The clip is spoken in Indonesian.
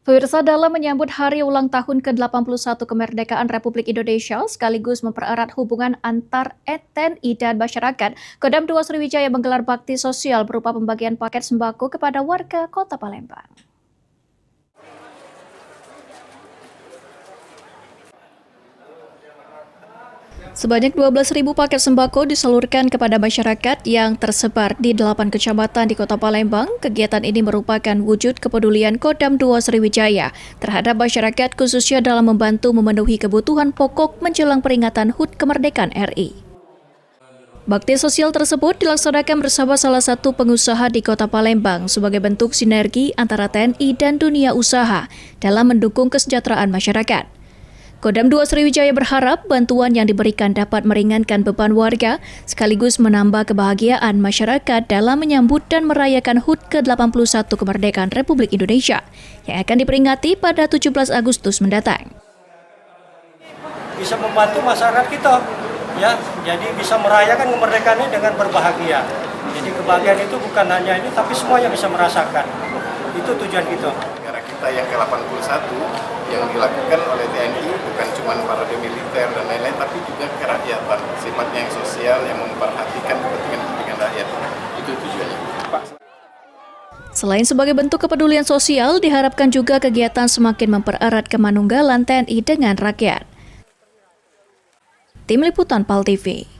Pemirsa, dalam menyambut hari ulang tahun ke-81 kemerdekaan Republik Indonesia sekaligus mempererat hubungan antar TNI dan masyarakat, Kodam 2 Sriwijaya menggelar bakti sosial berupa pembagian paket sembako kepada warga Kota Palembang. Sebanyak 12.000 paket sembako disalurkan kepada masyarakat yang tersebar di 8 kecamatan di Kota Palembang. Kegiatan ini merupakan wujud kepedulian Kodam 2 Sriwijaya terhadap masyarakat khususnya dalam membantu memenuhi kebutuhan pokok menjelang peringatan HUT Kemerdekaan RI. Bakti sosial tersebut dilaksanakan bersama salah satu pengusaha di Kota Palembang sebagai bentuk sinergi antara TNI dan dunia usaha dalam mendukung kesejahteraan masyarakat. Kodam 2 Sriwijaya berharap bantuan yang diberikan dapat meringankan beban warga sekaligus menambah kebahagiaan masyarakat dalam menyambut dan merayakan HUT ke-81 kemerdekaan Republik Indonesia yang akan diperingati pada 17 Agustus mendatang. Bisa membantu masyarakat kita, ya, jadi bisa merayakan kemerdekaannya dengan berbahagia. Jadi kebahagiaan itu bukan hanya ini, tapi semua yang bisa merasakan. Itu tujuan kita. Negara kita yang ke-81 yang dilakukan oleh TNI bukan cuma para militer dan lain-lain, tapi juga kerakyatan, sifatnya yang sosial, yang memperhatikan kepentingan rakyat. Itu tujuannya. Selain sebagai bentuk kepedulian sosial, diharapkan juga kegiatan semakin mempererat kemanunggalan TNI dengan rakyat. Tim Liputan PAL TV.